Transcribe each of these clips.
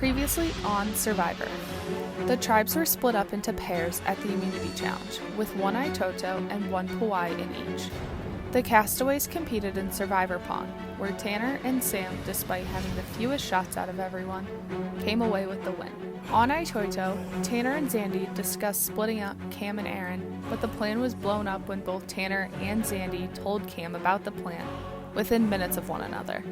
Previously on Survivor. The tribes were split up into pairs at the Immunity Challenge, with one Aitoto and one Pawai in each. The castaways competed in Survivor Pond, where Tanner and Sam, despite having the fewest shots out of everyone, came away with the win. On Aitoto, Tanner and Zandy discussed splitting up Cam and Aaron, but the plan was blown up when both Tanner and Zandy told Cam about the plan within minutes of one another.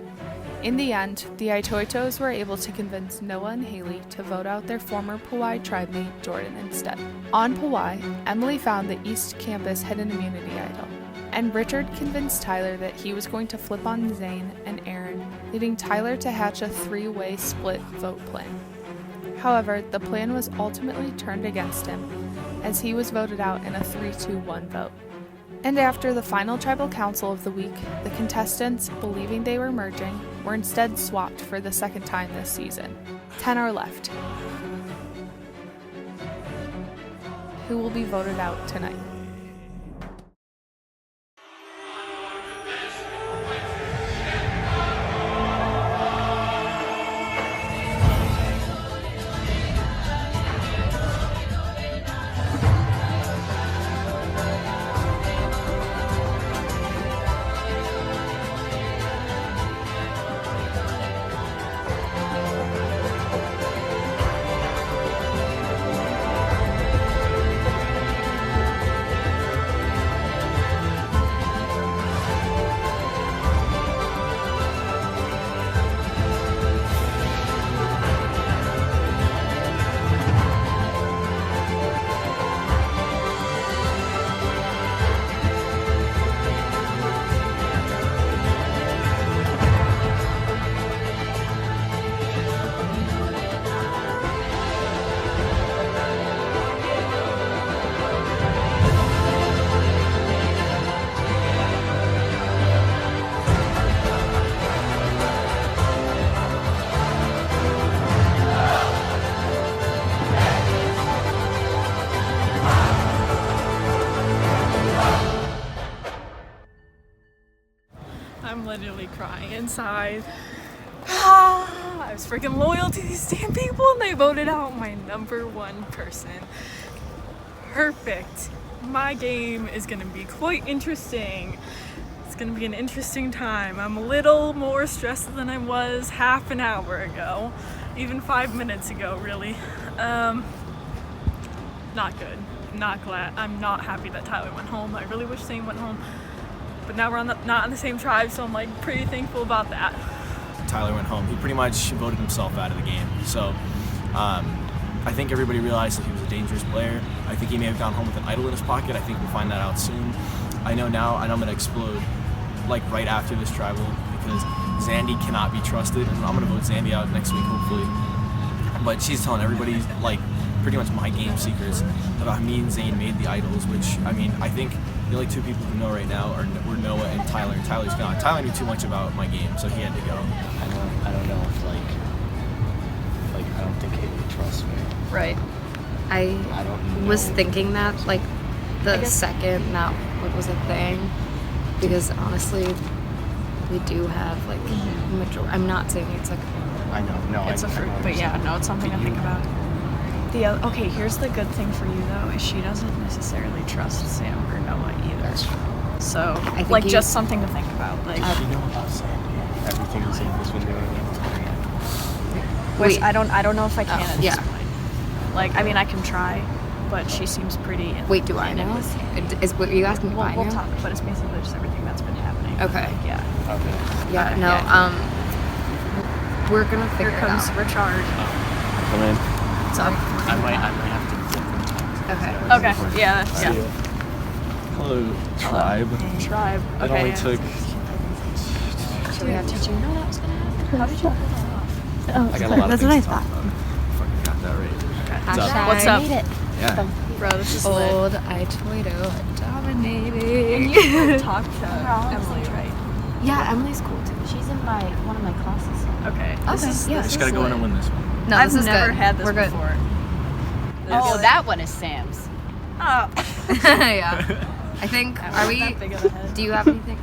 In the end, the Aitotos were able to convince Noah and Haley to vote out their former Pawai tribe mate, Jordan, instead. On Pawai, Emily found the East Campus had an immunity idol, and Richard convinced Tyler that he was going to flip on Zane and Aaron, leading Tyler to hatch a three-way split vote plan. However, the plan was ultimately turned against him, as he was voted out in a 3-2-1 vote. And after the final tribal council of the week, the contestants, believing they were merging, were instead swapped for the second time this season. 10 are left, who will be voted out tonight. I'm literally crying inside. I was freaking loyal to these damn people and they voted out my number one person. Perfect. My game is gonna be quite interesting. It's gonna be an interesting time. I'm a little more stressed than I was half an hour ago. Even 5 minutes ago, really. Not good. Not glad. I'm not happy that Tyler went home. I really wish Zane went home. But now we're not on the same tribe, so I'm like pretty thankful about that. Tyler went home. He pretty much voted himself out of the game. So I think everybody realized that he was a dangerous player. I think he may have gone home with an idol in his pocket. I think we'll find that out soon. I know now, and I'm gonna explode like right after this tribal because Zandy cannot be trusted, and I'm gonna vote Zandy out next week hopefully. But she's telling everybody like pretty much my game secrets about me and Zane made the idols, which I mean I think the only two people who know right now were Noah and Tyler, and Tyler's gone. Tyler knew too much about my game, so he had to go. I don't know if I don't think Haley trusts me. Right. I don't was know. thinking that like the second that was a thing, because honestly, we do have like I'm not saying it's like I know, no, It's a fruit, but yeah, no, it's something to think about. Okay, here's the good thing for you though, is she doesn't necessarily trust Sam or Noah either. So, I think just something to think about. Like, you know about Sam. Everything Zane has been doing. which I don't know if I can at this yeah. point. Like, I mean, I can try, but she seems pretty. Wait, do I know? Is what you asking? We'll, I we'll know? talk, but it's basically just everything that's been happening. Okay. Like, yeah. Okay. Yeah. No. yeah. We're gonna figure Here it comes out. Richard. Come in. What's up? I might have to. Okay. Okay. Yeah. See ya. Hello, tribe. Tribe. It Okay. only took. So we have to. Did you know that was gonna happen? How did you pull that off? I got a lot of That's what I things to thought. talk about. Fucking got that right. Hashtag What's up? Yeah. Bro, this is lit. Old Aitoto dominating. And you talked to Emily, right? Yeah, Emily's cool too. She's in one of my classes. Okay. Yeah. Just gotta go in and win this one. No, I've this is never good. had this We're good. before. Oh, that one is Sam's. Oh. Yeah. I think. I'm Are not we? that big of a head. Do you have anything?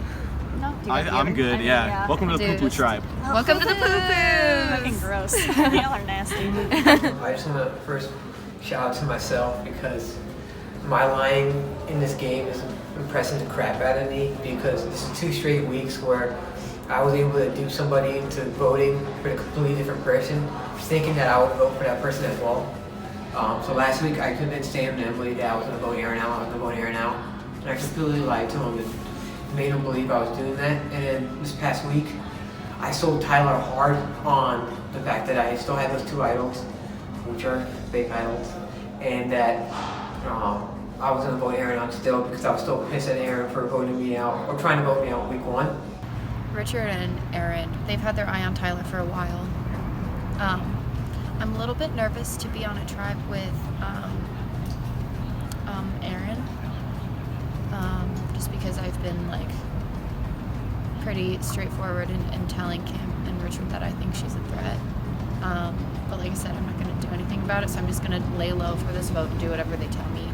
No, I'm good, yeah. Welcome to the Dude. Poo Poo Tribe. Welcome to the poo-poo. Fucking gross. Y'all are nasty. I just want to first shout out to myself because my lying in this game is impressing the crap out of me because this is 2 straight weeks where I was able to do somebody into voting for a completely different person, thinking that I would vote for that person as well. So last week I convinced Sam and Emily that I was going to vote Aaron out, and I completely lied to them and made them believe I was doing that. And then this past week, I sold Tyler hard on the fact that I still had those 2 idols, which are fake idols, and that I was going to vote Aaron out still because I was still pissed at Aaron for voting me out, or trying to vote me out week 1. Richard and Aaron, they've had their eye on Tyler for a while. I'm a little bit nervous to be on a tribe with Aaron, just because I've been like pretty straightforward in telling Kim and Richard that I think she's a threat. But like I said, I'm not going to do anything about it, so I'm just going to lay low for this vote and do whatever they tell me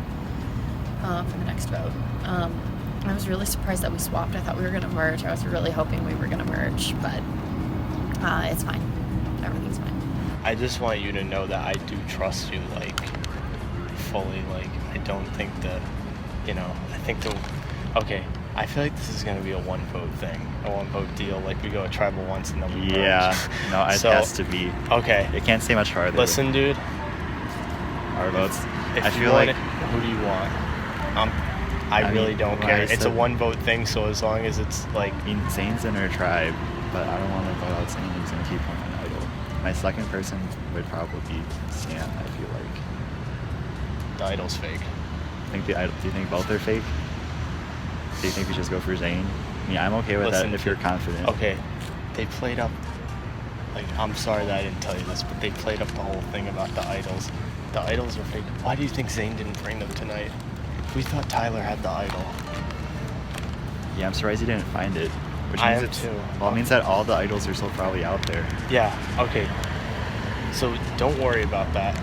for the next vote. I was really surprised that we swapped. I thought we were going to merge. I was really hoping we were going to merge, but it's fine. Everything's fine. I just want you to know that I do trust you, like, fully. Like, I don't think that, I think okay, I feel like this is going to be a 1-vote thing, a 1-vote deal. Like, we go a tribal once and then we merge. Yeah, no, it has to be. Okay. It can't stay much farther. Listen, dude. Our votes. If I you feel want like. who do you want? I really don't care. It's a 1-vote thing, so as long as it's like. I mean, Zane's in our tribe, but I don't want to vote out Zane. He's going to keep on an idol. My second person would probably be Sam, I feel like. The idol's fake. Do you think both are fake? Do you think we just go for Zane? I mean, I'm okay with that if you're confident. Okay, they played up, like, I'm sorry that I didn't tell you this, but they played up the whole thing about the idols. The idols are fake. Why do you think Zane didn't bring them tonight? We thought Tyler had the idol. Yeah, I'm surprised he didn't find it. Which I means am too. Well, it means that all the idols are still probably out there. Yeah, okay. So don't worry about that.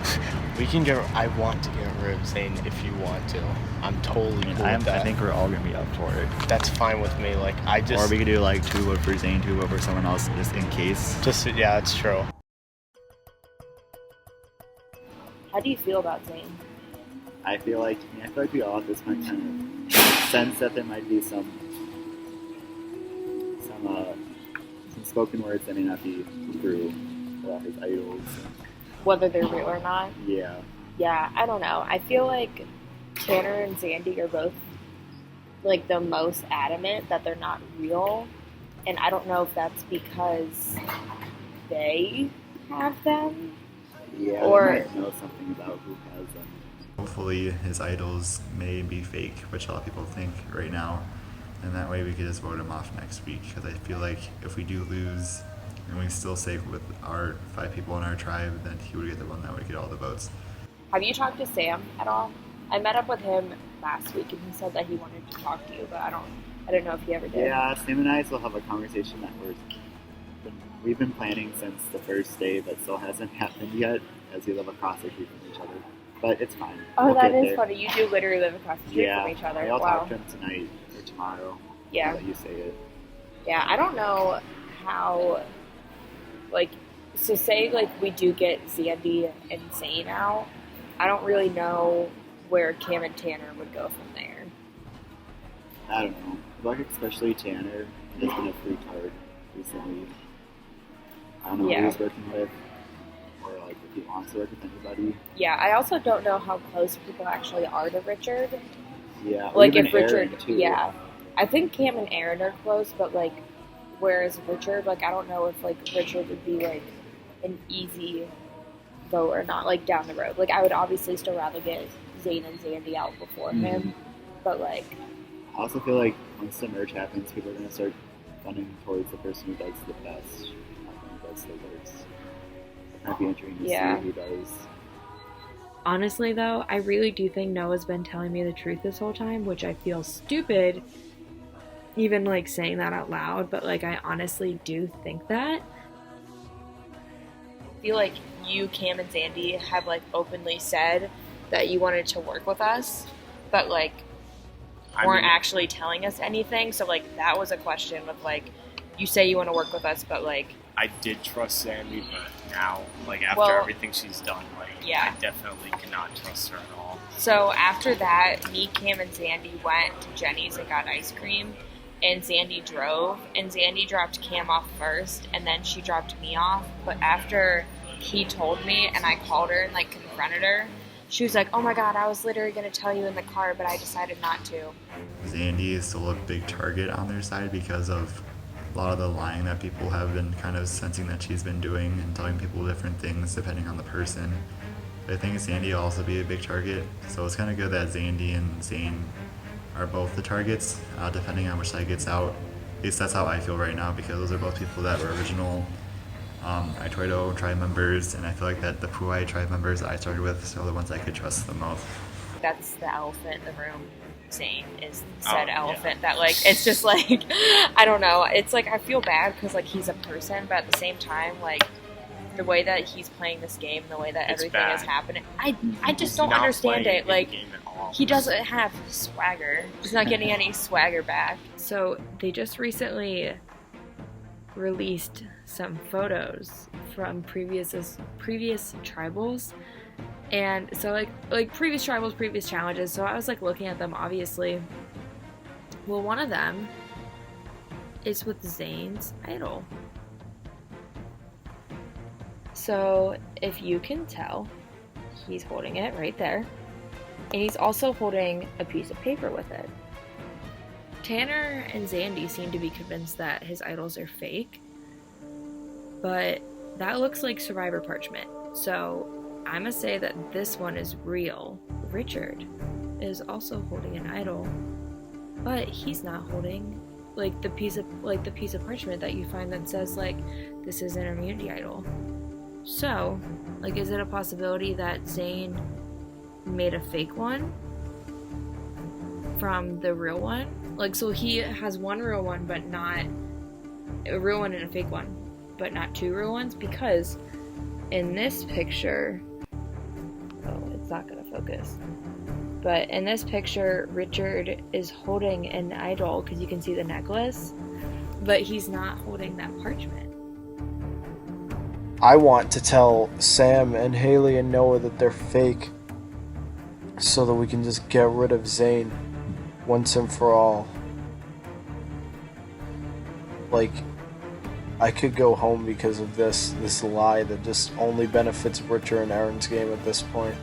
I want to get rid of Zane if you want to. I'm totally cool with that. I think we're all going to be up for it. That's fine with me. Like, Or we could do like 2 vote for Zane, 2 vote for someone else, just in case. Yeah, that's true. How do you feel about Zane? I feel like we all at this point kind of sense that there might be some spoken words that may not be true about his idols. Whether they're real or not? Yeah. Yeah, I don't know. I feel like Tanner and Zandy are both like the most adamant that they're not real. And I don't know if that's because they have them. Yeah, or they might know something about who has them. Hopefully his idols may be fake, which a lot of people think right now. And that way we could just vote him off next week. Because I feel like if we do lose, and we still stay with our 5 people in our tribe, then he would get the one that would get all the votes. Have you talked to Sam at all? I met up with him last week and he said that he wanted to talk to you, but I don't know if he ever did. Yeah, Sam and I still have a conversation that we've been planning since the first day, but still hasn't happened yet, as we live across the street from each other. But it's fine. Oh, that is funny. You do literally live across the street from each other. I'll wow. talk to him tonight or tomorrow. Yeah. I'll let you say it. Yeah, I don't know how, so say, we do get Zandy and Zane out, I don't really know where Cam and Tanner would go from there. I don't know. Especially Tanner has been a free card recently. I don't know who he's working with, or if he wants to work with anybody. Yeah, I also don't know how close people actually are to Richard. Yeah, if Richard, Aaron too. Yeah. I think Cam and Aaron are close, but whereas Richard, I don't know if Richard would be an easy vote or not, down the road. I would obviously still rather get Zane and Zandy out before him, but I also feel like once the merge happens, people are going to start gunning towards the person who does the best, not who does the worst. It might be interesting to see who does. Honestly, though, I really do think Noah's been telling me the truth this whole time, which I feel stupid even saying that out loud, but I honestly do think that. I feel like you, Cam, and Zandy have openly said that you wanted to work with us, but weren't actually telling us anything. So like that was a question with like, you say you want to work with us, but like. I did trust Sandy, but now, like after everything she's done, like I definitely cannot trust her at all. So after that, me, Cam, and Zandy went to Jenny's and got ice cream, and Zandy drove, and Zandy dropped Cam off first, and then she dropped me off. But after he told me, and I called her and like confronted her, she was like, "Oh my God, I was literally going to tell you in the car, but I decided not to." Zandy is still a big target on their side because of a lot of the lying that people have been kind of sensing that she's been doing and telling people different things depending on the person. But I think Zandy will also be a big target, so it's kind of good that Zandy and Zane are both the targets, depending on which side gets out. At least that's how I feel right now, because those are both people that were original Itoido tribe members, and I feel like that the Puai tribe members that I started with are the ones I could trust the most. That's the elephant in the room. Zane is said elephant that like it's just like I don't know, it's like I feel bad because like he's a person, but at the same time like the way that he's playing this game, the way that everything is happening, I just don't understand it. Like he doesn't have swagger, he's not getting any swagger back. So they just recently released some photos from previous tribals. And so like previous tribals, previous challenges, so I was like looking at them obviously. Well, one of them is with Zane's idol. So if you can tell, he's holding it right there. And he's also holding a piece of paper with it. Tanner and Zandy seem to be convinced that his idols are fake. But that looks like Survivor parchment. So I must say that this one is real. Richard is also holding an idol, but he's not holding like the piece of parchment that you find that says like this is an immunity idol. So, like, is it a possibility that Zane made a fake one from the real one? Like, so he has one real one, but not a real one and a fake one, but not two real ones, because in this picture. Not gonna focus, but in this picture Richard is holding an idol because you can see the necklace, but he's not holding that parchment. I want to tell Sam and Haley and Noah that they're fake so that we can just get rid of Zane once and for all. Like, I could go home because of this lie that just only benefits Richard and Aaron's game at this point.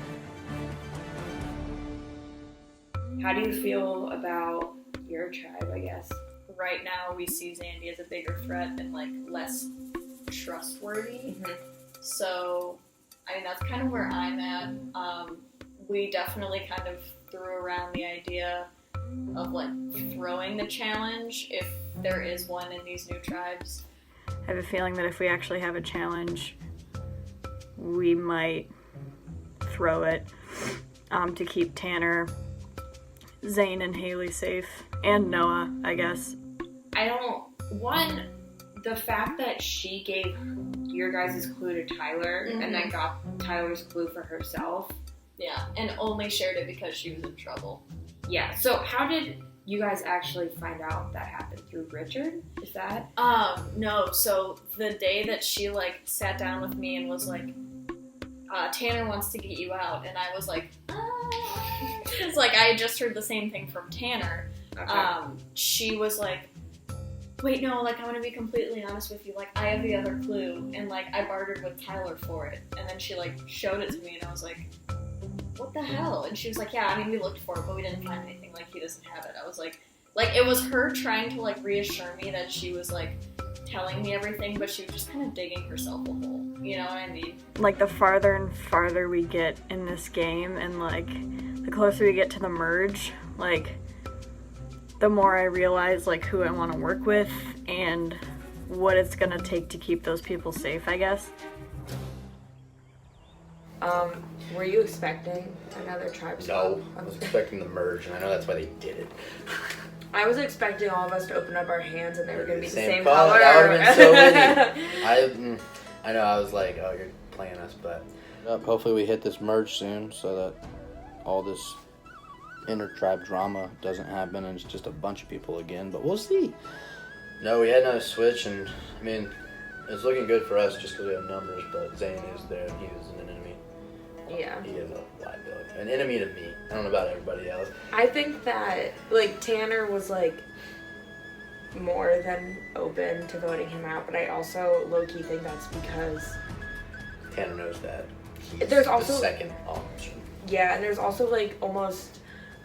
How do you feel about your tribe, I guess? Right now, we see Zandy as a bigger threat and, like, less trustworthy. Mm-hmm. So, I mean, that's kind of where I'm at. We definitely kind of threw around the idea of, like, throwing the challenge if there is one in these new tribes. I have a feeling that if we actually have a challenge, we might throw it to keep Tanner, Zane, and Haley safe, and Noah, I guess. The fact that she gave your guys' clue to Tyler, mm-hmm. and then got Tyler's clue for herself. Yeah, and only shared it because she was in trouble. Yeah, so how did you guys actually find out that happened? Through Richard? Is that? No, so the day that she, like, sat down with me and was like, Tanner wants to get you out, and I was like, it's like I had just heard the same thing from Tanner. Okay. She was like, wait, no, like, I'm gonna be completely honest with you, like, I have the other clue, and, like, I bartered with Tyler for it, and then she, like, showed it to me, and I was like, what the hell? And she was like, yeah, I mean, we looked for it, but we didn't find anything, like, he doesn't have it. I was like, it was her trying to, like, reassure me that she was, like, telling me everything, but she was just kind of digging herself a hole, you know what I mean? Like, the farther and farther we get in this game, and, like, the closer we get to the merge, like, the more I realize, like, who I want to work with and what it's gonna take to keep those people safe, I guess. Were you expecting another tribe swap? No, I was expecting the merge, and I know that's why they did it. I was expecting all of us to open up our hands and they were going to be the same color. color. That would have been so witty. I know, I was like, oh, you're playing us, but... Hopefully we hit this merge soon so that all this inter-tribe drama doesn't happen and it's just a bunch of people again, but we'll see. No, we had another switch, and I mean, it's looking good for us just because we have numbers, but Zane is there, and he is an enemy. Yeah. He is a liability. An enemy to me. I don't know about everybody else. I think that, like, Tanner was, like, more than open to voting him out, but I also low-key think that's because... Tanner knows that. He's there's also the second option. Yeah, and there's also, like, almost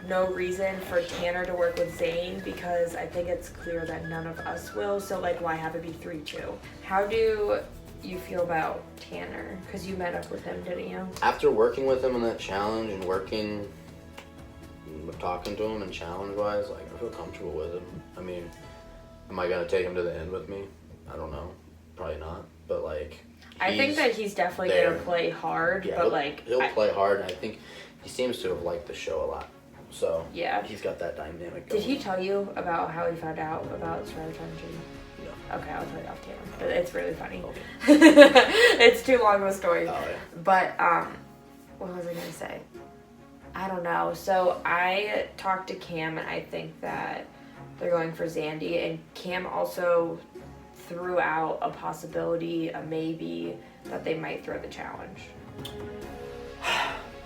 no reason for Tanner to work with Zane because I think it's clear that none of us will, so, like, why have it be 3-2? How do you feel about Tanner? Because you met up with him, didn't you? After working with him on that challenge and talking to him and challenge-wise, like, I feel comfortable with him. I mean, am I going to take him to the end with me? I don't know. Probably not. But, like, I think that he's definitely going to play hard, yeah, but, like... He'll play hard, and I think he seems to have liked the show a lot. So, yeah. He's got that dynamic Did going. he tell you about how he found out about Survivor Challenge? No. Okay, I'll tell you off camera. But it's really funny. Okay. It's too long of a story. Oh, yeah. But, what was I going to say? I don't know. So I talked to Cam, and I think that they're going for Zandy. And Cam also threw out a possibility, a maybe, that they might throw the challenge.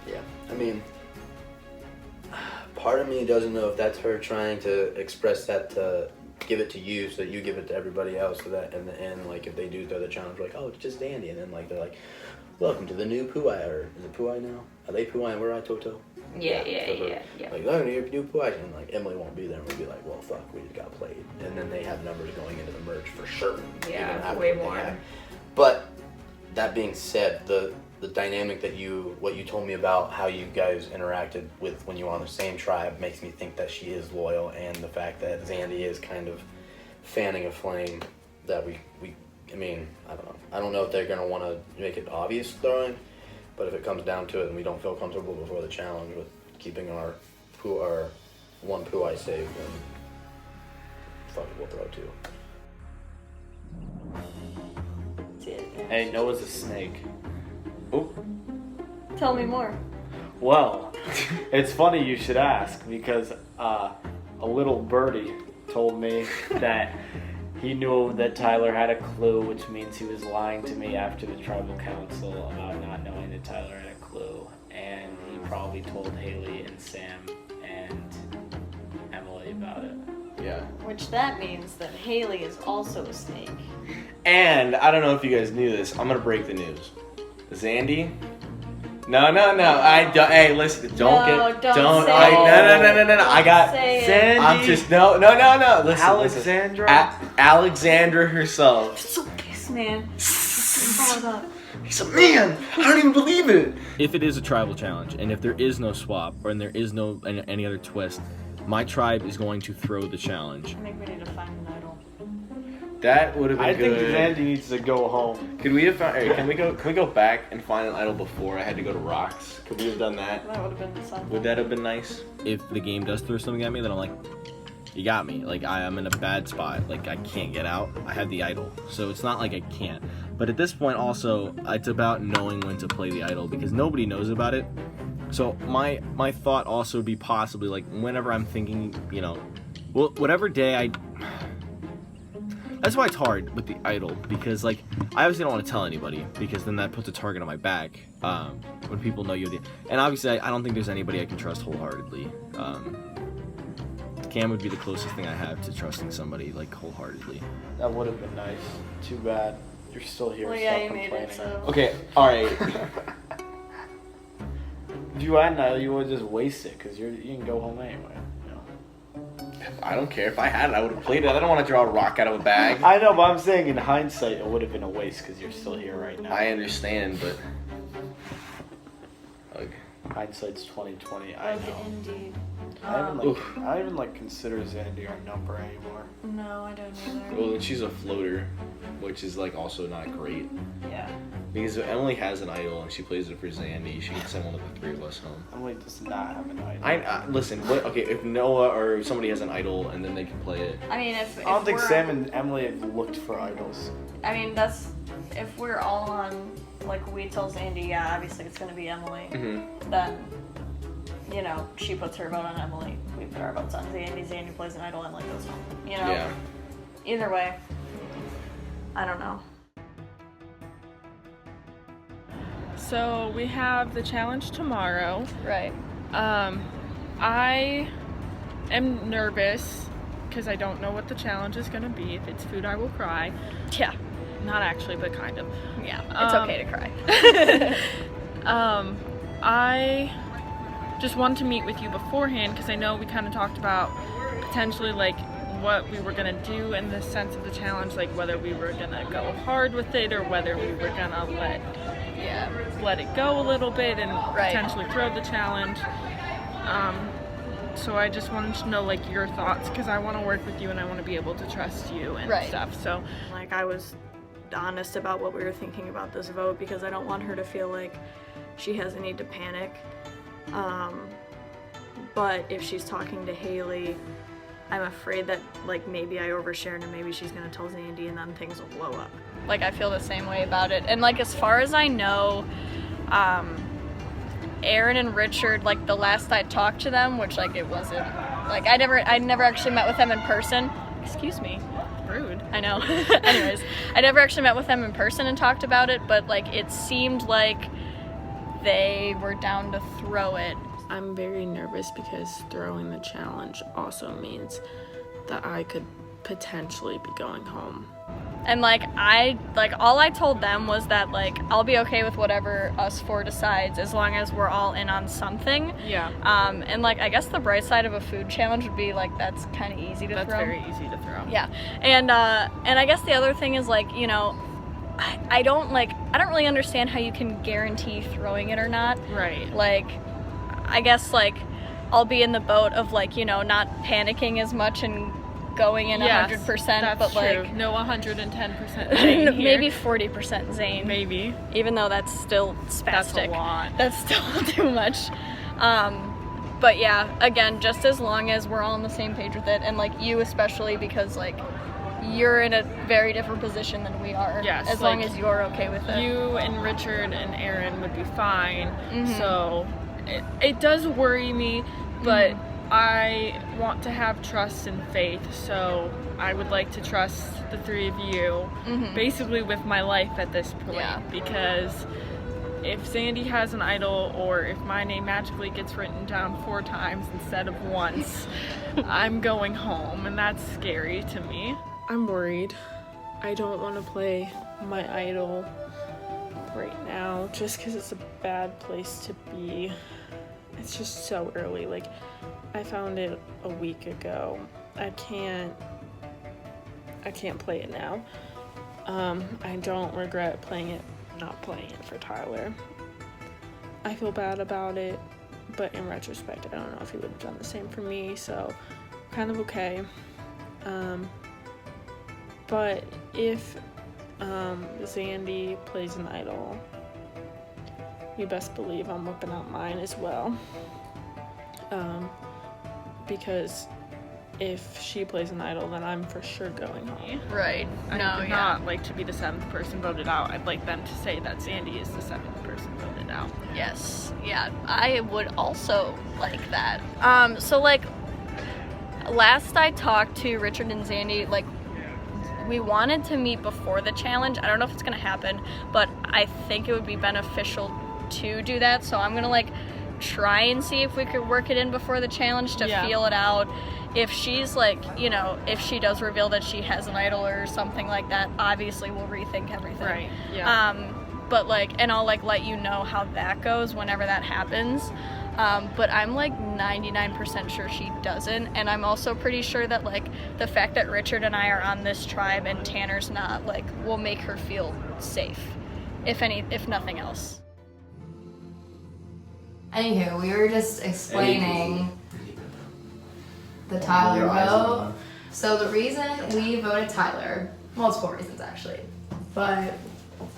Yeah, I mean, part of me doesn't know if that's her trying to express that to give it to you so that you give it to everybody else, so that in the end, like, if they do throw the challenge, like, oh, it's just Dandy, and then, like, they're like, welcome to the new Puai, or is it Puai now? Are they Puai and we're at Toto? Yeah. Like, oh, your new Puai, and, like, Emily won't be there, and we'll be like, well, fuck, we just got played. And then they have numbers going into the merge for sure. Yeah, way more. But, that being said, the dynamic that what you told me about how you guys interacted with when you were on the same tribe makes me think that she is loyal, and the fact that Zandy is kind of fanning a flame that I mean, I don't know. I don't know if they're going to want to make it obvious throwing, but if it comes down to it and we don't feel comfortable before the challenge with keeping our one Puai safe, then fuck it, we'll throw two. Hey, Noah's a snake. Oop. Tell me more. Well, it's funny you should ask because a little birdie told me that he knew that Tyler had a clue, which means he was lying to me after the tribal council about not knowing that Tyler had a clue. And he probably told Haley and Sam and Emily about it. Yeah. Which that means that Haley is also a snake. And I don't know if you guys knew this. I'm gonna break the news. Zandy? No. I don't. Hey, listen. Don't. I got Zandy. I'm just no. Listen. Alexandra. Alexandra herself. So pissed, man. He's a man. I don't even believe it. If it is a tribal challenge, and if there is no swap, or there is no any other twist, my tribe is going to throw the challenge. I think we need to find an idol. That would have been good. I think Zandy needs to go home. Could we have found? Hey, can we go back and find an idol before I had to go to rocks? Could we have done that? That would have been something. Would that have been nice? If the game does throw something at me, then I'm like, you got me. Like I'm in a bad spot. Like I can't get out. I have the idol, so it's not like I can't. But at this point, also, it's about knowing when to play the idol because nobody knows about it. So my thought also would be possibly like whenever I'm thinking, well, whatever day I. That's why it's hard with the idol because like I obviously don't want to tell anybody because then that puts a target on my back when people know you're and obviously I don't think there's anybody I can trust wholeheartedly. Cam would be the closest thing I have to trusting somebody like wholeheartedly. That would have been nice. Too bad you're still here. Well, yeah, you made it. So. Okay, all right. If you had an you would just waste it because you can go home anyway. I don't care. If I had it, I would have played it. I don't want to draw a rock out of a bag. I know, but I'm saying in hindsight, it would have been a waste because you're still here right now. I understand, but hindsight's 2020. I know. Indeed. I don't even consider Zandy our number anymore. No, I don't either. Well, then she's a floater, which is like also not great. Yeah. Because if Emily has an idol and she plays it for Zandy, she can send one of the three of us home. Emily does not have an idol. Listen. If Noah or somebody has an idol and then they can play it. I mean, if I don't think Sam and Emily have looked for idols. I mean, if we're all on like we tell Zandy, yeah, obviously it's gonna be Emily. Mm-hmm. Then you know, she puts her vote on Emily, we put our votes on Zandy, Zandy plays an idol, Emily goes home. You know? Yeah. Either way, I don't know. So we have the challenge tomorrow. Right. I am nervous because I don't know what the challenge is going to be. If it's food, I will cry. Yeah. Not actually, but kind of. Yeah, it's okay to cry. I just wanted to meet with you beforehand because I know we kind of talked about potentially like what we were going to do in the sense of the challenge, like whether we were going to go hard with it or whether we were going to let it go a little bit and potentially throw the challenge. So I just wanted to know like your thoughts because I want to work with you and I want to be able to trust you and stuff. So like I was honest about what we were thinking about this vote because I don't want her to feel like she has a need to panic. But if she's talking to Haley, I'm afraid that like maybe I overshared and maybe she's gonna tell Zandy and then things will blow up. Like I feel the same way about it. And like as far as I know, Aaron and Richard, like the last I talked to them, which like it wasn't like I never actually met with them in person. Excuse me. Rude. I know. Anyways, I never actually met with them in person and talked about it, but like it seemed like they were down to throw it. I'm very nervous because throwing the challenge also means that I could potentially be going home. And like all I told them was that like I'll be okay with whatever us four decides as long as we're all in on something. Yeah. And like I guess the bright side of a food challenge would be like that's kind of easy to throw. That's very easy to throw. Yeah. And I guess the other thing is like, you know, I don't really understand how you can guarantee throwing it or not. Right. Like I guess like I'll be in the boat of like, you know, not panicking as much and going in 100%, that's but true. like no 110% Zane here. Maybe 40% Zane. Maybe. Even though that's still spastic. That's a lot. That's still too much. But yeah, again, just as long as we're all on the same page with it, and like you especially because like you're in a very different position than we are. Yes. As long as you're okay with it. You and Richard and Aaron would be fine. Mm-hmm. So it does worry me, but I want to have trust and faith, so I would like to trust the three of you basically with my life at this point, because if Zandy has an idol or if my name magically gets written down 4 times instead of once, I'm going home, and that's scary to me. I'm worried. I don't want to play my idol right now just because it's a bad place to be. It's just so early. Like, I found it a week ago. I can't play it now. I don't regret not playing it for Tyler. I feel bad about it, but in retrospect, I don't know if he would have done the same for me, so kind of okay. But if Zandy plays an idol, you best believe I'm whipping out mine as well. Because if she plays an idol, then I'm for sure going home. Right. I would not like to be the 7th person voted out. I'd like them to say that Zandy is the 7th person voted out. Yes. Yeah, I would also like that. So like last I talked to Richard and Zandy, like we wanted to meet before the challenge. I don't know if it's gonna happen, but I think it would be beneficial to do that. So I'm gonna like try and see if we could work it in before the challenge to feel it out. If she's like, you know, if she does reveal that she has an idol or something like that, obviously we'll rethink everything. Right. Yeah. But like, and I'll like let you know how that goes whenever that happens. But I'm like 99% sure she doesn't, and I'm also pretty sure that like the fact that Richard and I are on this tribe and Tanner's not, like, will make her feel safe, if nothing else. Anywho, we were just explaining the Tyler vote. So the reason we voted Tyler, multiple reasons actually, but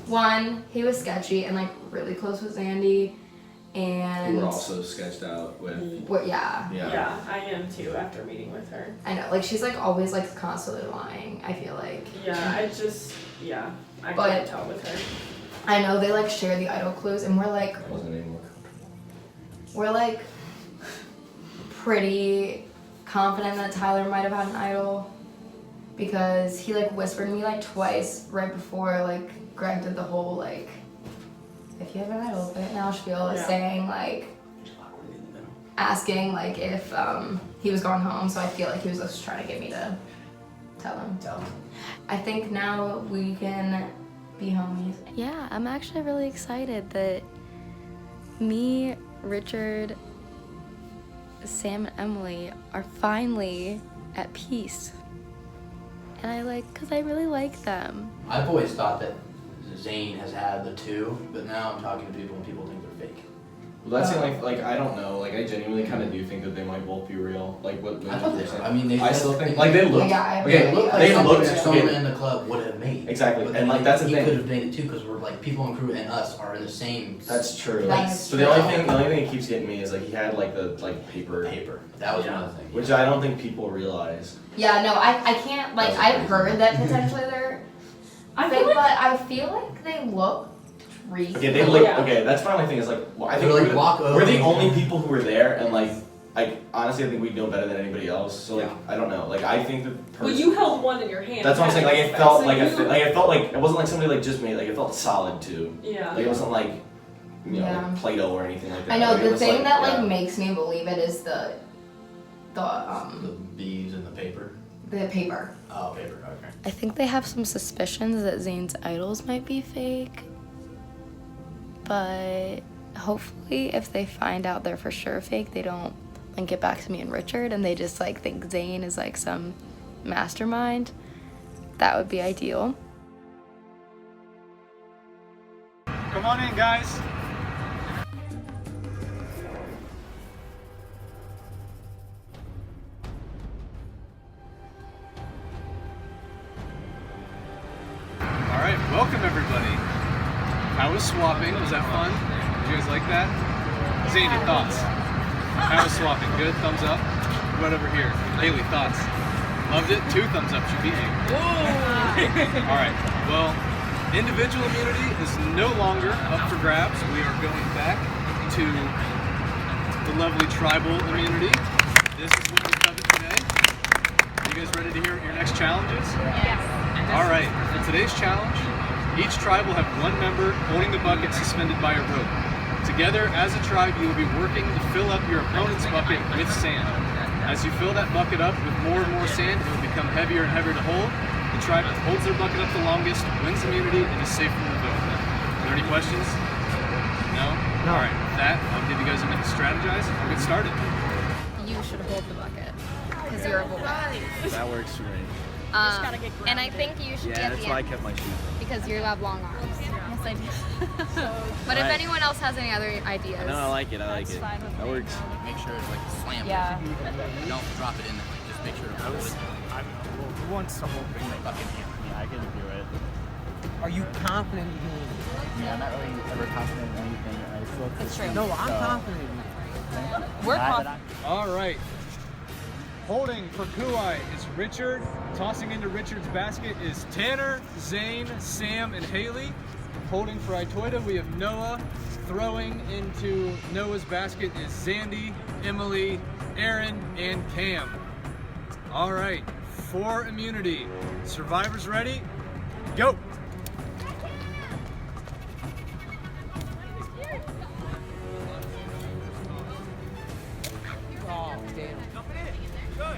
one, he was sketchy and like really close with Zandy, and you were also sketched out with. Yeah, I am too after meeting with her. I know, like she's like always like constantly lying, I feel like. Yeah, I couldn't tell with her. I know they like share the idol clues, and we're like, I wasn't any more comfortable. we're like, pretty confident that Tyler might have had an idol because he like whispered to me like twice right before like Greg did the whole like, if you have an idol, play it now spiel, saying like, asking like if he was going home. So I feel like he was just trying to get me to tell him. I think now we can be homies. Yeah, I'm actually really excited that me, Richard, Sam, and Emily are finally at peace. And because I really like them. I've always thought that Zane has had the two, but now I'm talking to people and people think they're fake. Well, that's the only, like, I don't know, like, I genuinely kind of do think that they might both be real, like, what I thought you're they saying. were. I mean, I still think, like, they look, Yeah, okay, they look, someone in the club would have made. Exactly, But and, then like, that's the he thing. could have made it too, because we're, like, people in crew and us are in the same That's true. place. So the only thing that keeps getting me is, like, he had, like, the, like, paper. That was another thing. Which I don't think people realize. Yeah, no, I can't, like, I've heard that potentially they're fake, but I feel like they look real. Okay, they look, okay, that's my only thing is, like, well, I think They're, like, walk we're the over. only people who were there, and, like, honestly, I think we know better than anybody else, so, like, I don't know, like, I think that Well, you held one in your hand. That's what I'm saying. Like it felt So like you- it felt like it wasn't like somebody like just made. Like it felt solid too. Yeah. Like it wasn't like Yeah. like Play-Doh or anything like that. I know Like, it the was thing that yeah. makes me believe it is the bees in the paper. The paper. Oh, paper. Okay. I think they have some suspicions that Zane's idols might be fake. But hopefully if they find out they're for sure fake, they don't link it back to me and Richard and they just like think Zane is like some mastermind. That would be ideal. Come on in, guys. All right, welcome everybody. How was swapping? Was that fun? Did you guys like that? Zane, your thoughts? How was swapping? Good? Thumbs up? What about over here? Haley, thoughts? Loved it? 2 thumbs up. She beat me. Whoa! All right. Well, individual immunity is no longer up for grabs. We are going back to the lovely tribal immunity. This is what we covered today. Are you guys ready to hear your next challenges? Yes. All right. For today's challenge, each tribe will have one member holding the bucket suspended by a rope. Together, as a tribe, you will be working to fill up your opponent's bucket with sand. As you fill that bucket up with more and more sand, it will become heavier and heavier to hold. The tribe that holds their bucket up the longest wins immunity and is safe from the vote. Are there any questions? No? All right. With that, I'll give you guys a minute to strategize. We'll get started. You should hold the bucket because you're a bull. That works for me. And I think you should be Yeah, at that's the why I end kept my shoes. because you have long arms. Yes, I do. But if Right. anyone else has any other ideas, No, I like it. I like it. That works. Make sure it's like slam. Yeah. Don't drop it in there. Just make sure to hold it. Who wants to hold the bucket? Yeah, I can do it. Are you confident you can? Yeah, I'm not really ever confident in anything. I just look That's this true. thing, No, I'm so- confident in you. We're All right. Holding for Kuai is Richard. Tossing into Richard's basket is Tanner, Zane, Sam, and Haley. Holding for Itoida, we have Noah. Throwing into Noah's basket is Zandy, Emily, Aaron, and Cam. All right, for immunity. Survivors ready? Go! Oh, damn.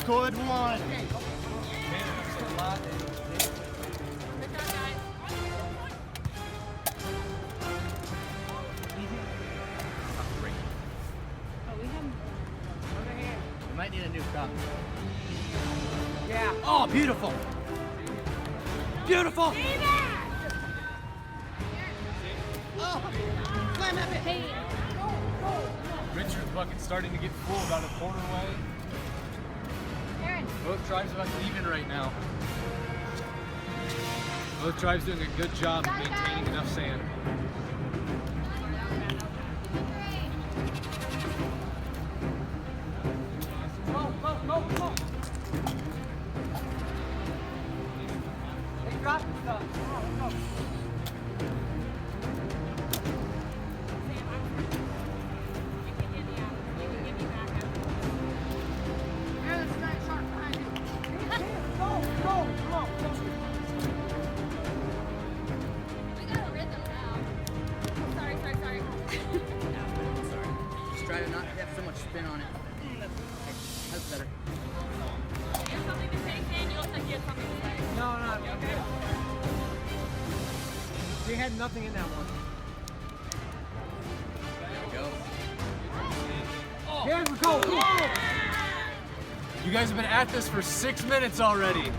Good one. We might need a new cup. Yeah. Oh, beautiful. Beautiful. Richard's bucket starting to get full, about a quarter away. Both tribes about even right now. Both tribes doing a good job of maintaining enough sand. dropping stuff. Come on, let's go. Just try to not have so much spin on it. That's better. You have something to say, Zane? You look like you had something to say. No, I'm okay. We had nothing in that one. There we go. Here we go. Come on. You guys have been at this for 6 minutes already.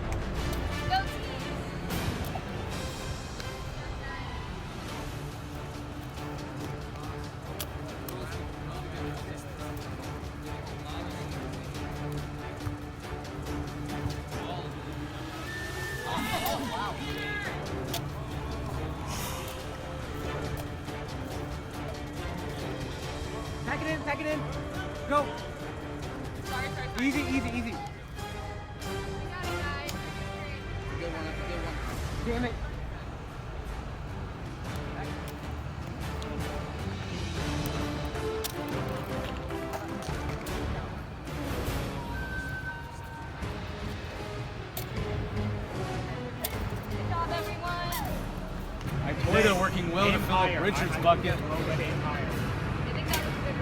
Pack it in. Go. Sorry. Easy. Good one. Damn it. Good job, everyone. Toyota working well to fill up Richard's bucket.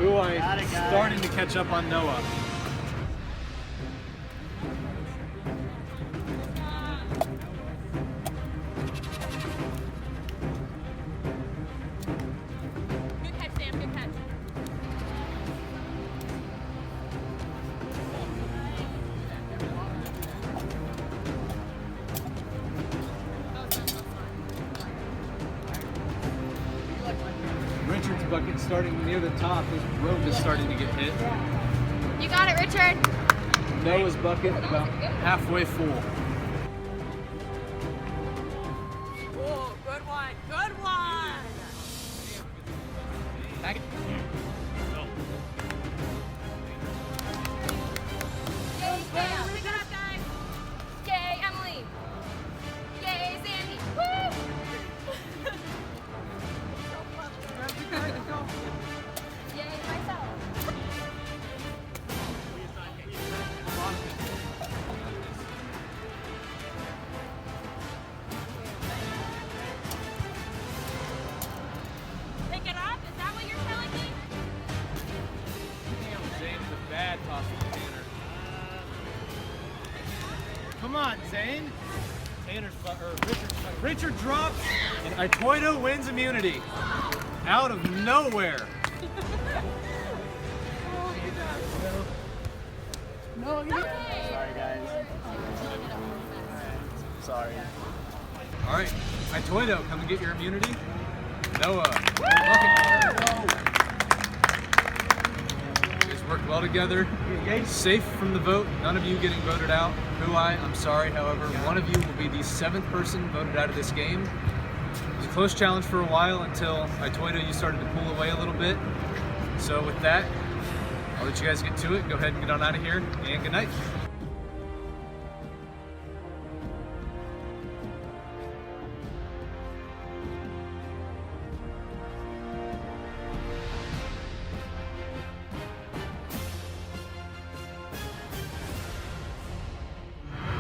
Ooh, I'm starting to catch up on Noah. Good catch, Sam. Good catch. Richard's bucket starting near the top. His rope is starting to get hit. You got it, Richard. Noah's bucket about halfway full. Oh, good one. Good one. Back it. Yay, Sam. Pick it up, guys. Yay, Emily. Yay, Sandy. Woo! Yay, myself. Pick it up? Is that what you're telling me? Damn, Zane's a bad toss from Tanner. Come on, Zane. Richard drops, and Itoido wins immunity. Out of nowhere. No, you Sorry, guys. Sorry. All right, Itoido, come and get your immunity. Noah. You guys worked well together. Safe from the vote. None of you getting voted out. I'm sorry, however, one of you will be the 7th person voted out of this game. It was a close challenge for a while until Itoido, you started to pull away a little bit. So with that, I'll let you guys get to it. Go ahead and get on out of here, and good night.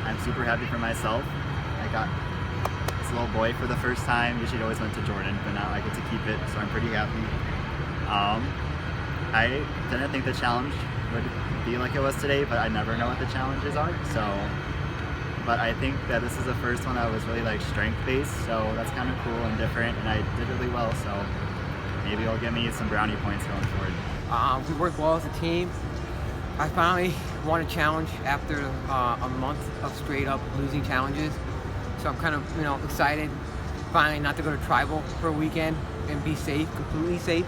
I'm super happy for myself. I got this little boy for the first time. Usually always went to Jordan, but now I get to keep it, so I'm pretty happy. I didn't think the challenge would be like it was today, but I never know what the challenges are. But I think that this is the first one that was really like strength-based, so that's kind of cool and different, and I did really well, so maybe it'll give me some brownie points going forward. We worked well as a team. I finally won a challenge after a month of straight up losing challenges. So I'm kind of, excited finally not to go to tribal for a weekend and be safe, completely safe.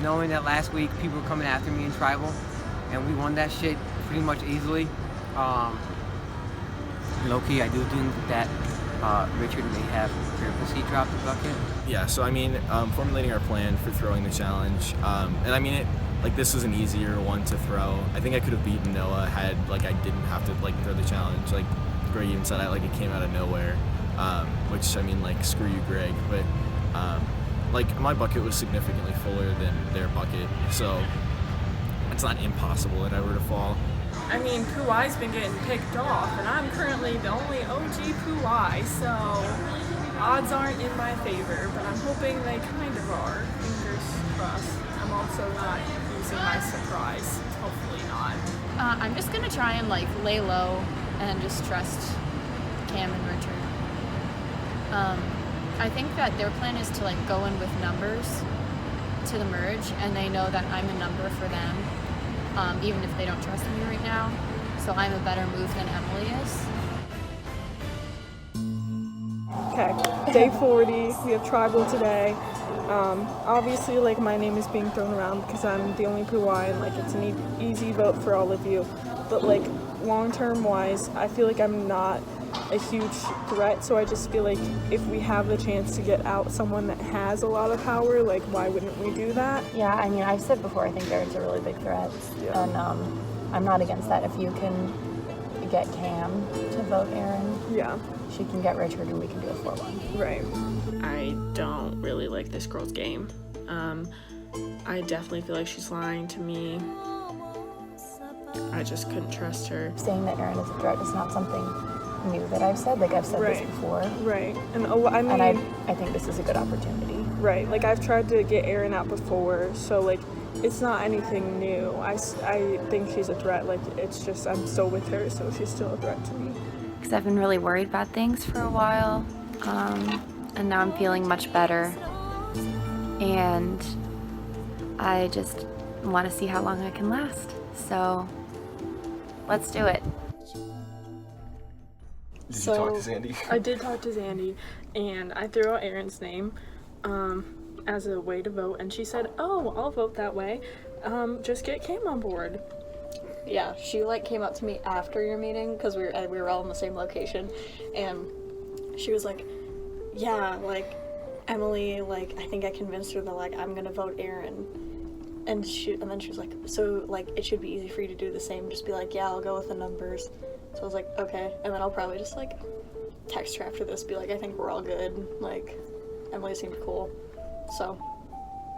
Knowing that last week people were coming after me in tribal and we won that shit pretty much easily. Low-key, I do think that Richard may have purposely dropped the bucket. Yeah, so formulating our plan for throwing the challenge, this was an easier one to throw. I think I could have beaten Noah had I didn't have to throw the challenge. Like Greg even said, it came out of nowhere. which, I mean, like, screw you, Greg, but, like, my bucket was significantly fuller than their bucket, so it's not impossible that I were to fall. I mean, Puai's been getting picked off, and I'm currently the only OG Puai, so odds aren't in my favor, but I'm hoping they kind of are. Fingers crossed. I'm also not using my surprise. Hopefully not. I'm just gonna try and like lay low and just trust Cam and Richard. I think that their plan is to like go in with numbers to the merge, and they know that I'm a number for them, even if they don't trust me right now. So I'm a better move than Emily is. Okay, day 40, we have tribal today. Obviously, like, my name is being thrown around because I'm the only Puai, and like it's an easy vote for all of you. But like long-term wise, I feel like I'm not a huge threat, so I just feel like if we have the chance to get out someone that has a lot of power, like, why wouldn't we do that? Yeah, I mean, I've said before, I think Aaron's a really big threat, and I'm not against that. If you can get Cam to vote Aaron, yeah, she can get Richard, and we can do a 4-1. Right. I don't really like this girl's game. I definitely feel like she's lying to me. I just couldn't trust her. Saying that Aaron is a threat is not something new that I've said. Like, I've said this before. Right. And I mean, I think this is a good opportunity. Right. Like, I've tried to get Erin out before, so like it's not anything new. I think she's a threat. Like, it's just I'm still with her, so she's still a threat to me. Because I've been really worried about things for a while, and now I'm feeling much better. And I just want to see how long I can last. So let's do it. Did you talk to Zandy? I did talk to Zandy, and I threw out Erin's name as a way to vote, and she said, "Oh, I'll vote that way. Just get Cam on board." Yeah, she like came up to me after your meeting because we were all in the same location, and she was like, "Yeah, like Emily, like I think I convinced her that like I'm gonna vote Erin." And then she was like, "So like it should be easy for you to do the same. Just be like, yeah, I'll go with the numbers." So I was like, okay. And then I'll probably just like text her after this, be like, I think we're all good. Like, Emily seemed cool. So,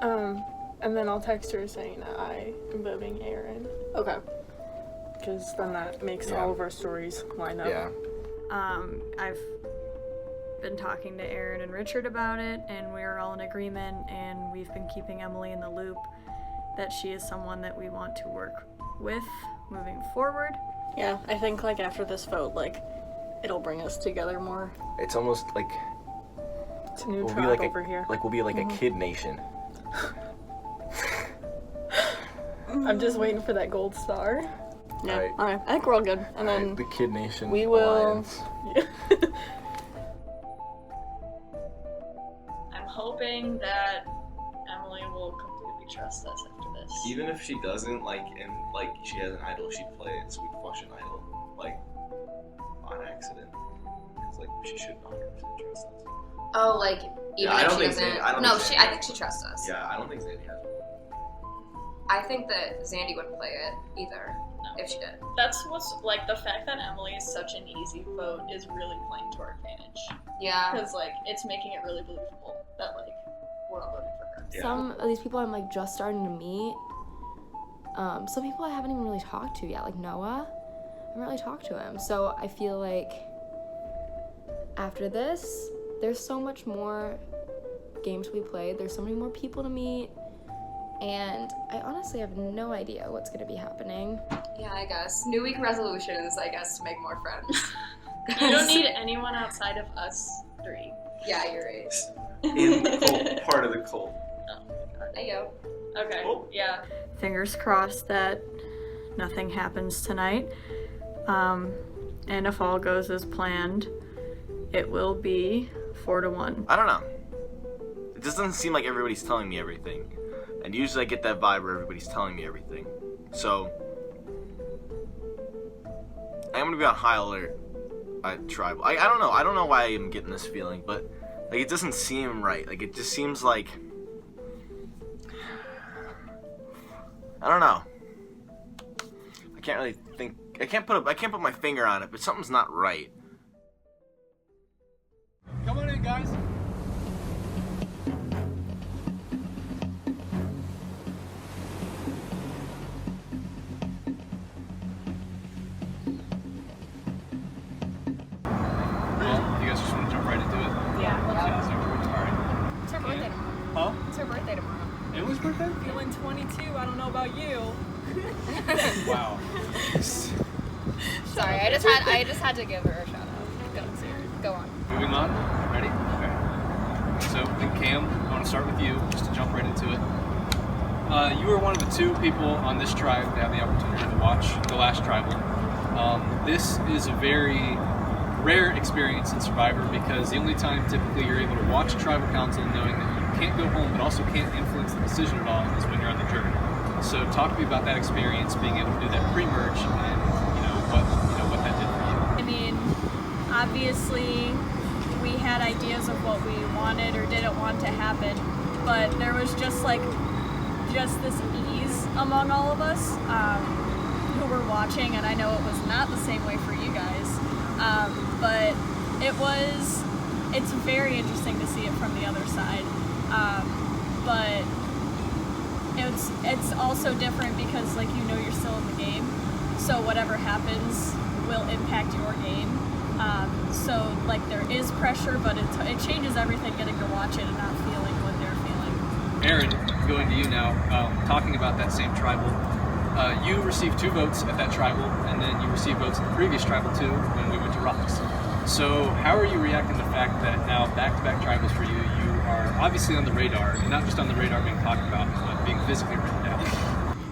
and then I'll text her saying that I am voting Erin. Okay. Because then that makes all of our stories line up. Yeah. I've been talking to Erin and Richard about it, and we're all in agreement, and we've been keeping Emily in the loop that she is someone that we want to work with moving forward. Yeah, I think like after this vote, like it'll bring us together more. It's almost like it's a new we'll tribe be like over here. Like we'll be like a kid nation. I'm just waiting for that gold star. Yeah, all right. I think we're all good. And then the Kid Nation we will. Alliance. I'm hoping that Emily will completely trust us after this. Even if she doesn't, like, and like she has an idol, she'd play it, so we'd flush an idol, like, on accident. It's like she should 100% trust us. Oh, like even I if don't she think doesn't. Zandy, I think she trusts us. Yeah, I don't think Zandy has one. I think that Zandy wouldn't play it either if she did. That's what's like the fact that Emily is such an easy vote is really playing to our advantage. Yeah. Because like it's making it really believable that like we're all voting for her. Yeah. Some of these people I'm like just starting to meet. Some people I haven't even really talked to yet, like Noah. I haven't really talked to him. So I feel like after this, there's so much more games we played. There's so many more people to meet. And I honestly have no idea what's going to be happening. Yeah, I guess. New week resolutions, I guess, to make more friends. You don't need anyone outside of us three. Yeah, you're right. In the cult, part of the cult. There you go. Okay, yeah. Fingers crossed that nothing happens tonight. And if all goes as planned, it will be 4-1. I don't know. It just doesn't seem like everybody's telling me everything. And usually I get that vibe where everybody's telling me everything. So, I'm gonna be on high alert at Tribal. I don't know. I don't know why I'm getting this feeling, but like it doesn't seem right. Like it just seems like I don't know. I can't really think. I can't put my finger on it, but something's not right. guys? Well, you guys just want to jump right into it? Yeah. Alright. It's her birthday Huh? tomorrow. It's her birthday tomorrow. Emily's birthday? Feeling 22. I don't know about you. Wow. Sorry, I just had to give her a shout out. Go on. Moving on. Ready? Okay. So, then Cam, I want to start with you, just to jump right into it. You were one of the 2 people on this tribe to have the opportunity to watch the last tribal. This is a very rare experience in Survivor because the only time typically you're able to watch a tribal council knowing that you can't go home but also can't influence the decision at all is when you're on the jury. So talk to me about that experience, being able to do that pre-merge, and what that did for you. I mean, obviously we had ideas of what we wanted or didn't want to happen, but there was just this ease among all of us who were watching, and I know it was not the same way for you guys, but it's very interesting to see it from the other side, but it's also different because you're still in the game, so whatever happens will impact your game. So there is pressure, but it changes everything getting to watch it and not feeling what they're feeling. Aaron, going to you now, talking about that same tribal. You received 2 votes at that tribal, and then you received votes in the previous tribal too when we went to Rocks. So how are you reacting to the fact that now back-to-back tribals for you, you are obviously on the radar, and not just on the radar being talked about, but being physically written down?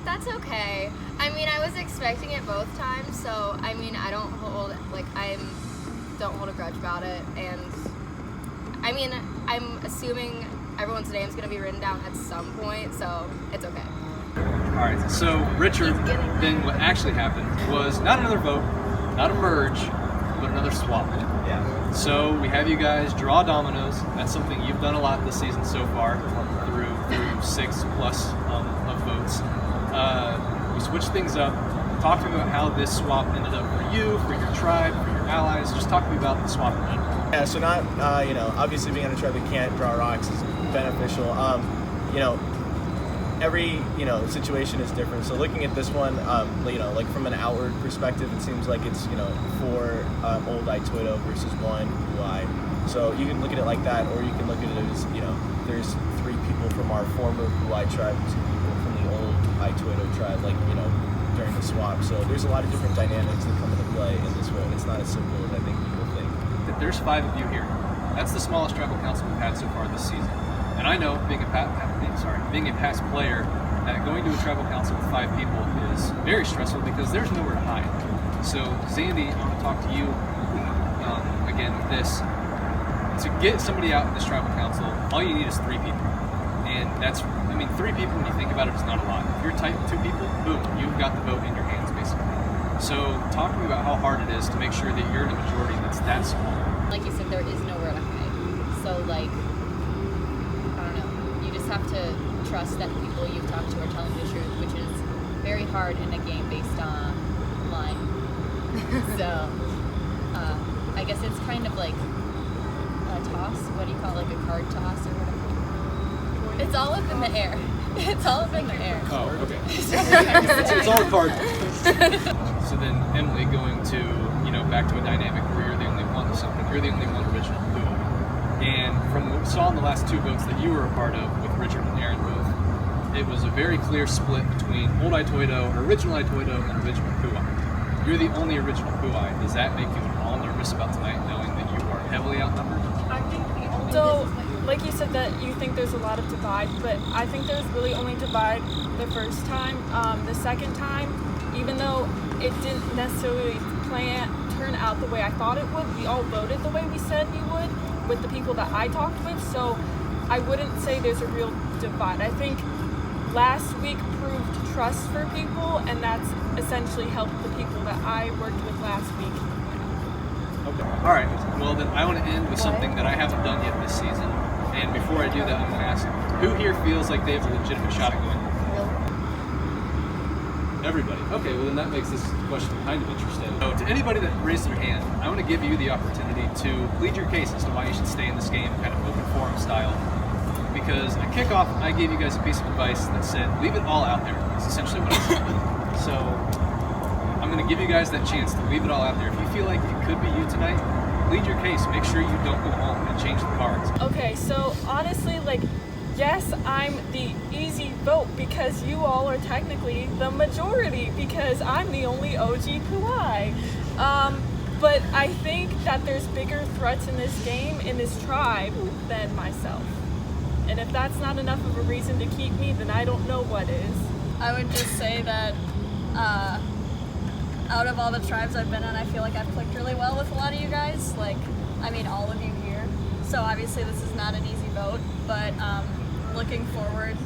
That's okay. I mean, I was expecting it both times, so I mean, I don't hold a grudge about it, and I mean, I'm assuming everyone's name's gonna be written down at some point, so it's okay. Alright, so Richard, then what actually happened was not another vote, not a merge, but another swap. Yeah. So we have you guys draw dominoes. That's something you've done a lot this season so far, through 6+ of votes. We switched things up. Talk to me about how this swap ended up for you, for your tribe, for your allies. Just talk to me about the swap. Yeah, so not, obviously being on a tribe that can't draw rocks is beneficial. Every, situation is different. So looking at this one, from an outward perspective, it seems like it's, 4 old Itoto versus 1 Huai. So you can look at it like that, or you can look at it as, there's 3 people from our former Huai tribe, 2 people from the old Itoto tribe, during the swap. So there's a lot of different dynamics that come into play in this one. It's not as simple as I think people think. There's 5 of you here. That's the smallest tribal council we've had so far this season. And I know, being a past player, that going to a tribal council with 5 people is very stressful because there's nowhere to hide. So, Zandy, I want to talk to you again with this. To get somebody out in this tribal council, all you need is 3 people. And that's, 3 people when you think about it is not a lot. If you're tight with 2 people, boom, you've got the vote in your hands, basically. So, talk to me about how hard it is to make sure that you're in a majority that's that small. Like you said, there is nowhere to hide. So, I don't know. You just have to trust that the people you've talked to are telling the truth, which is very hard in a game based on lying. So, I guess it's kind of like a toss. What do you call it? A card toss or whatever? It's all up in the air. It's all up in the air. Oh, okay. It's all a card. So then, Emily, going to, back to a dynamic where you're the only one with something. You're the only one original Puma. And from what we saw in the last 2 votes that you were a part of with Richard and Aaron both, it was a very clear split between old Itoto, or original Itoto, and original Puai. You're the only original Puai. Does that make you at all nervous about tonight, knowing that you are heavily outnumbered? I think so. Like you said that you think there's a lot of divide, but I think there's really only divide the first time. The second time, even though it didn't necessarily turn out the way I thought it would, we all voted the way we said we would with the people that I talked with, so I wouldn't say there's a real divide. I think last week proved trust for people, and that's essentially helped the people that I worked with last week. Okay. Alright, well then I want to end with something that I haven't done yet this season. And before I do that, I'm going to ask, who here feels like they have a legitimate shot at going? Everybody. Okay, well then that makes this question kind of interesting. So to anybody that raised their hand, I want to give you the opportunity to plead your case as to why you should stay in this game kickoff, I gave you guys a piece of advice that said, leave it all out there. Is essentially what I said. So I'm going to give you guys that chance to leave it all out there. If you feel like it could be you tonight, plead your case. Make sure you don't go home and change the cards. Okay, so honestly, like, yes, I'm the easy vote because you all are technically the majority because I'm the only OG Puai. But I think that there's bigger threats in this game, in this tribe, than myself. And if that's not enough of a reason to keep me, then I don't know what is. I would just say that out of all the tribes I've been in, I feel like I've clicked really well with a lot of you guys. Like, I mean, all of you here. So obviously this is not an easy vote, but looking forward,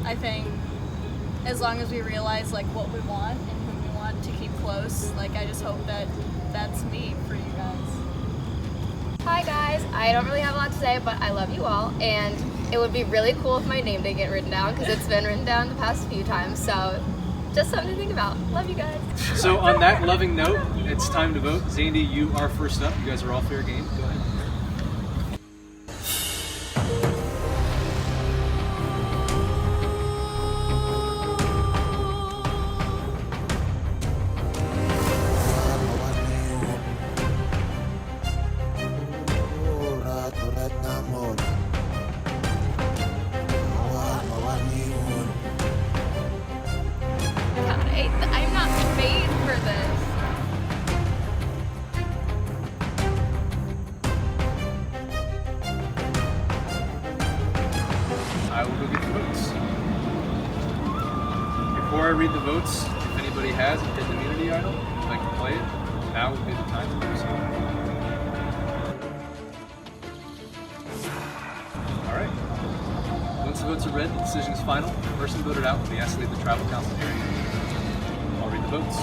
I think as long as we realize like what we want and who we want to keep close, like I just hope that that's me for you guys. Hi guys, I don't really have a lot to say, but I love you all, and it would be really cool if my name didn't get written down because it's been written down the past few times, so just something to think about. Love you guys. So on that loving note, it's time to vote. Zandy, you are first up. You guys are all fair game. Go ahead. I'm not made for this. I will go get the votes. Before I read the votes, if anybody has a hidden immunity idol, would like to play it, now would be the time to do so. Alright. Once the votes are read, the decision is final. The person voted out will be asked to leave the tribal council area. I'll read the votes.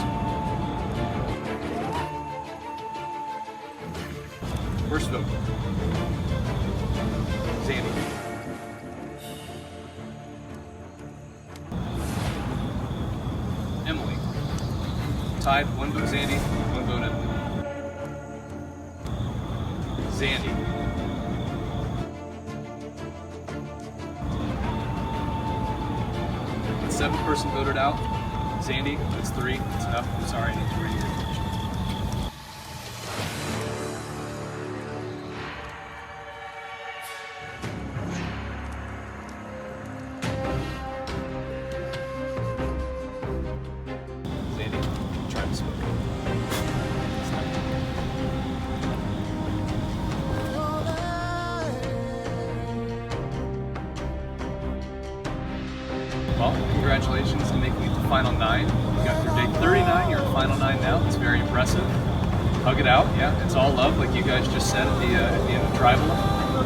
First vote. Zandy. Emily. Tied, 1 vote Zandy, 1 vote Emily. Zandy. The 7th person voted out. Zandy, that's 3. That's enough. I'm sorry, I need to read your information. Zandy, try to speak. Well, congratulations on making it to Final 9. You got through day 39, you're in Final 9 now. That's very impressive. Hug it out, yeah, it's all love, like you guys just said at the end of Tribal.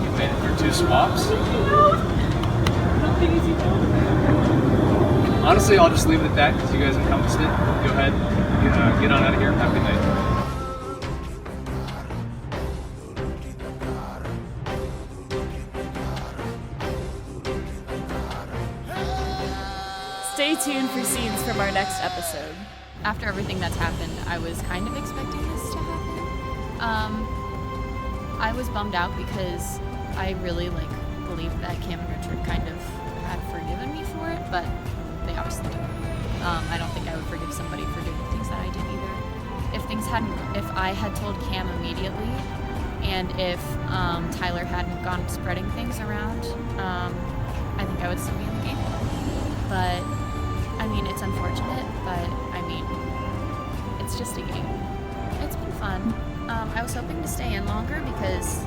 You made it through 2 swaps. Honestly, I'll just leave it at that because you guys encompassed it. Go ahead, get on out of here. Have a good night. Stay tuned for scenes from our next episode. After everything that's happened, I was kind of expecting this to happen. I was bummed out because I really believed that Cam and Richard kind of had forgiven me for it, but they obviously didn't. I don't think I would forgive somebody for doing things that I did either. If I had told Cam immediately, and if Tyler hadn't gone spreading things around, I think I would still be in the game. But I mean, it's unfortunate, but I mean, it's just a game. It's been fun. I was hoping to stay in longer because,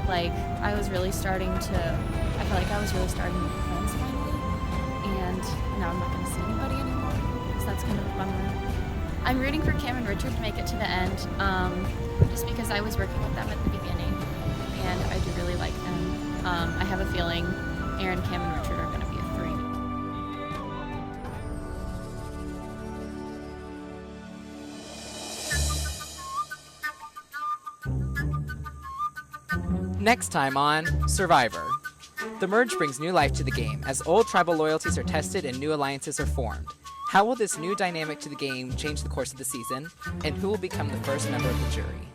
I was really starting to, I feel like I was really starting to make friends finally, and now I'm not going to see anybody anymore, so that's kind of a bummer. I'm rooting for Cam and Richard to make it to the end, just because I was working with them at the beginning, and I do really like them. I have a feeling Aaron, Cam, and Richard are going to be a 3. Next time on Survivor. The merge brings new life to the game as old tribal loyalties are tested and new alliances are formed. How will this new dynamic to the game change the course of the season? And who will become the first member of the jury?